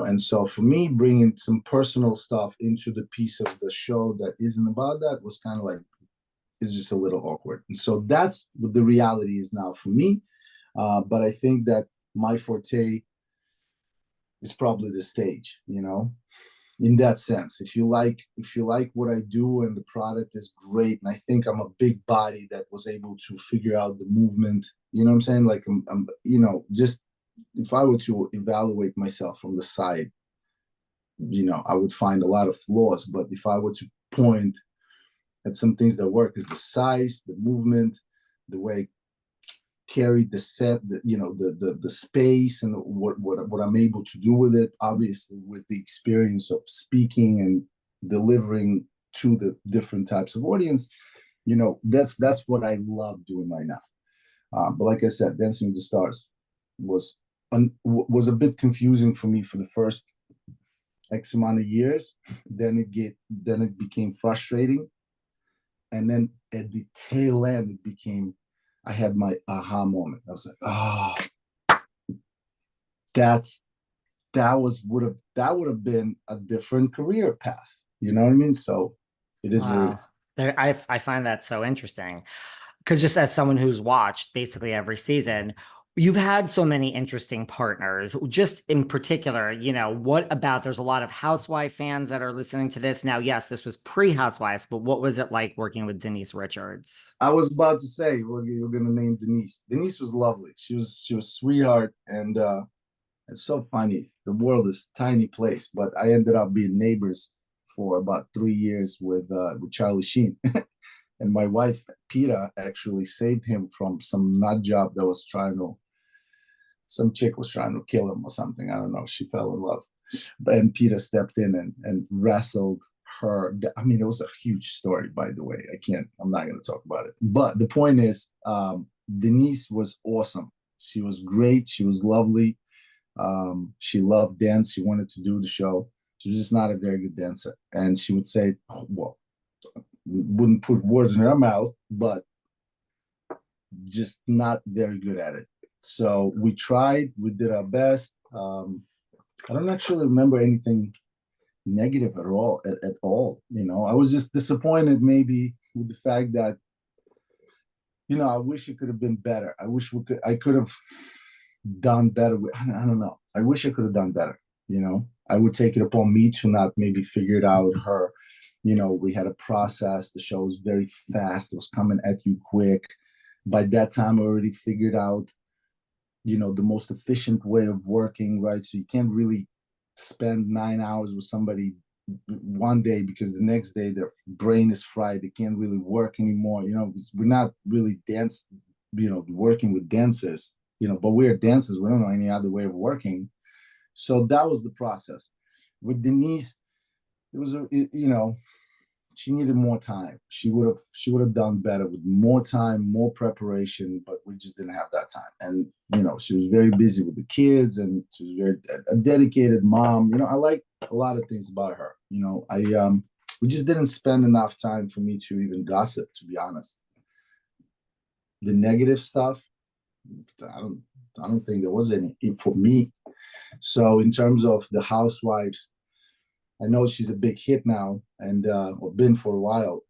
And so for me, bringing some personal stuff into the piece of the show that isn't about that was kind of like, it's just a little awkward. And so that's what the reality is now for me. But I think that my forte is probably the stage, in that sense. If you like what I do and the product is great, and I think I'm a big body that was able to figure out the movement, you know what I'm saying? Like I'm just if I were to evaluate myself from the side, I would find a lot of flaws. But if I were to point at some things that work, is the size, the movement, the way I carried the set, the space, and what I'm able to do with it. Obviously, with the experience of speaking and delivering to the different types of audience, that's what I love doing right now. But like I said, Dancing with the Stars was a bit confusing for me for the first X amount of years. Then it became frustrating, and then at the tail end, I had my aha moment. I was like, oh, that would have been a different career path. You know what I mean? So it is what it is. I find that so interesting because just as someone who's watched basically every season, you've had so many interesting partners. Just in particular, what about, there's a lot of Housewife fans that are listening to this now. Yes, this was pre-Housewives, but what was it like working with Denise Richards? I was about to say, well, you're going to name Denise. Denise was lovely. She was a sweetheart, and it's so funny. The world is a tiny place, but I ended up being neighbors for about 3 years with Charlie Sheen. And my wife, Peta, actually saved him from some nut job that was some chick was trying to kill him or something. I don't know. She fell in love. And Peta stepped in and wrestled her. I mean, it was a huge story, by the way. I'm not going to talk about it. But the point is, Denise was awesome. She was great. She was lovely. She loved dance. She wanted to do the show. She was just not a very good dancer. And she would say, oh, well, wouldn't put words in her mouth, but just not very good at it. So we tried, we did our best. I don't actually remember anything negative at all. I was just disappointed maybe with the fact that, I wish it could have been better. I could have done better. I don't know. I wish I could have done better. I would take it upon me to not maybe figure it out. We had a process. The show was very fast. It was coming at you quick. By that time, I already figured out, the most efficient way of working, right? So you can't really spend 9 hours with somebody one day because the next day their brain is fried. They can't really work anymore. We're not really working with dancers, but we're dancers. We don't know any other way of working. So that was the process. With Denise, it was, she needed more time. She would have done better with more time, more preparation, but we just didn't have that time. And, she was very busy with the kids, and she was very a dedicated mom. I like a lot of things about her. We just didn't spend enough time for me to even gossip, to be honest. The negative stuff, I don't think there was any for me. So in terms of the Housewives, I know she's a big hit now, and or been for a while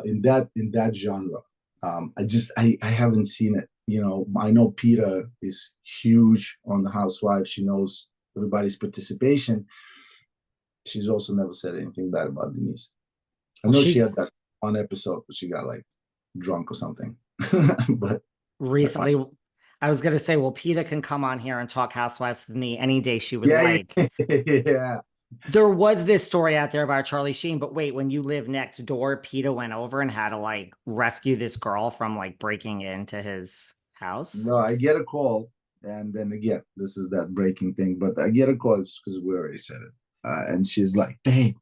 in that genre. I haven't seen it. I know Peta is huge on the Housewives. She knows everybody's participation. She's also never said anything bad about Denise. I know she had that one episode where she got like drunk or something, but recently. I was going to say, well, Peta can come on here and talk Housewives with me any day she would yeah, like. Yeah. There was this story out there about Charlie Sheen, but wait, when you live next door, Peta went over and had to like rescue this girl from like breaking into his house. No, I get a call, and then again, this is that breaking thing, but I get a call because we already said it. And she's like, babe,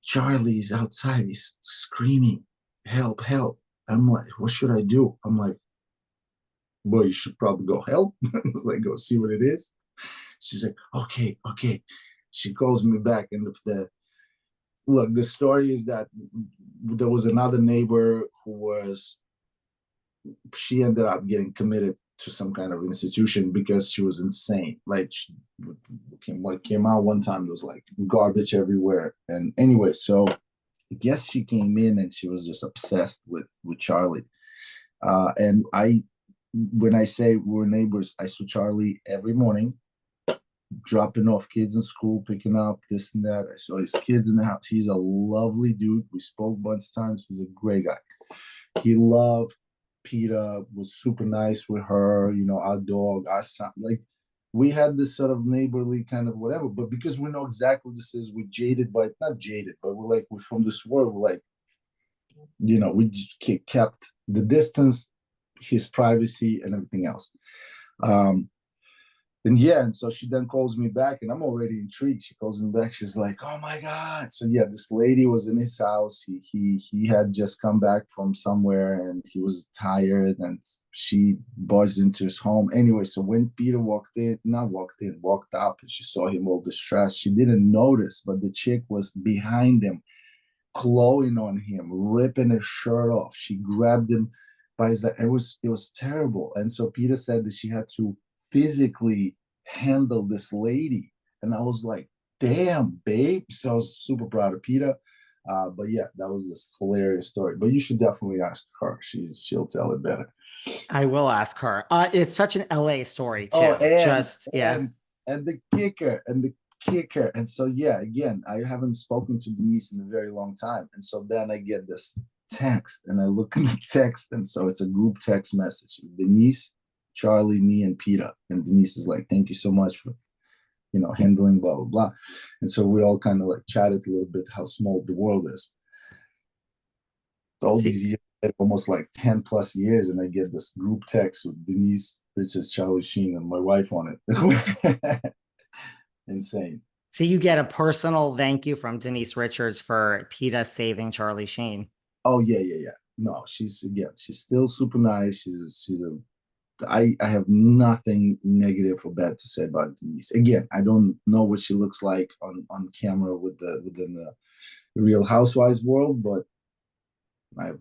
Charlie's outside. He's screaming, help, help. I'm like, what should I do? I'm like, well, you should probably go help. I was like, go see what it is. She's like, okay. She calls me back, and the story is that there was another neighbor she ended up getting committed to some kind of institution because she was insane. Like what came out one time, there was like garbage everywhere. And anyway, so I guess she came in and she was just obsessed with Charlie. And when I say we're neighbors, I saw Charlie every morning, dropping off kids in school, picking up this and that. I saw his kids in the house. He's a lovely dude. We spoke a bunch of times. He's a great guy. He loved Peta, was super nice with her, our dog, our son. Like, we had this sort of neighborly kind of whatever, but because we know exactly this is, we're jaded, but not jaded, but we're from this world. We're like, we just kept the distance, his privacy, and everything else. And so she then calls me back, and I'm already intrigued. She calls me back. She's like, "Oh my God!" So yeah, this lady was in his house. He had just come back from somewhere, and he was tired, and she barged into his home. Anyway, so when Peta walked up, and she saw him all distressed. She didn't notice, but the chick was behind him, clawing on him, ripping his shirt off. She grabbed him by his. It was terrible. And so Peta said that she had to physically handle this lady, and I was like, damn, babe. So I was super proud of Peta. But yeah, that was this hilarious story, but you should definitely ask her. She'll tell it better. I will ask her. It's such an LA story too. Oh, and the kicker. And so yeah, again, I haven't spoken to Denise in a very long time, and so then I get this text, and I look at the text, and so it's a group text message: Denise, Charlie, me, and Peta. And Denise is like, "Thank you so much for, handling blah, blah, blah." And so we all kind of like chatted a little bit how small the world is. All these years, almost like 10 plus years, and I get this group text with Denise, Richards, Charlie Sheen, and my wife on it. Insane. So you get a personal thank you from Denise Richards for Peta saving Charlie Sheen. Oh yeah. No, she's still super nice. I have nothing negative or bad to say about Denise. Again, I don't know what she looks like on camera within the Real Housewives world, but I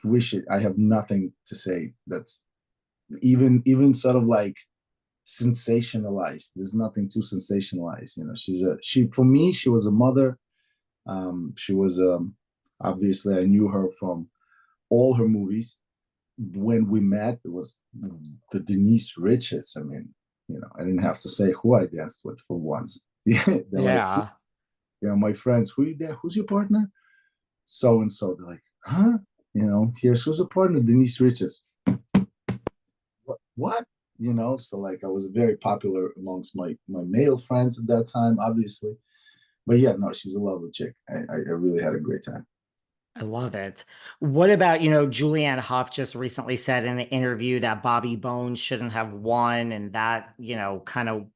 wish it. I have nothing to say that's even sort of like sensationalized. There's nothing too sensationalized. For me, she was a mother. She was obviously, I knew her from all her movies. When we met, it was the Denise Richards. I mean, I didn't have to say who I danced with for once. They're yeah. Like, my friends, who's your partner? So and so. They're like, huh? Here's who's a partner, Denise Richards. What? So like I was very popular amongst my male friends at that time, obviously. But yeah, no, she's a lovely chick. I really had a great time. I love it. What about, Julianne Hough just recently said in an interview that Bobby Bones shouldn't have won, and that, kind of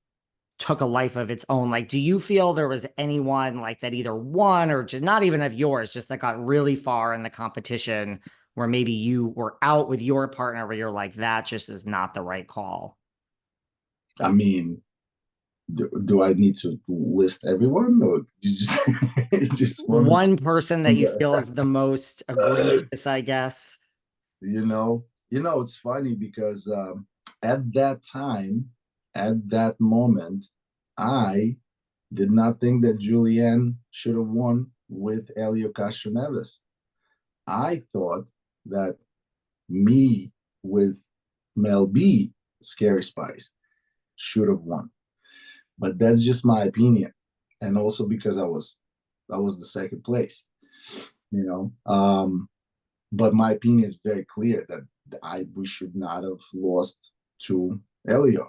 took a life of its own. Like, do you feel there was anyone like that either won or just not even of yours, just that got really far in the competition where maybe you were out with your partner where you're like, that just is not the right call? I mean, do I need to list everyone, or just one person that you feel is the most egregious, I guess? It's funny because at that time, at that moment, I did not think that Julianne should have won with Elio Castro Neves. I thought that me with Mel B, Scary Spice, should have won. But that's just my opinion. And also because I was the second place, but my opinion is very clear that we should not have lost to Elio.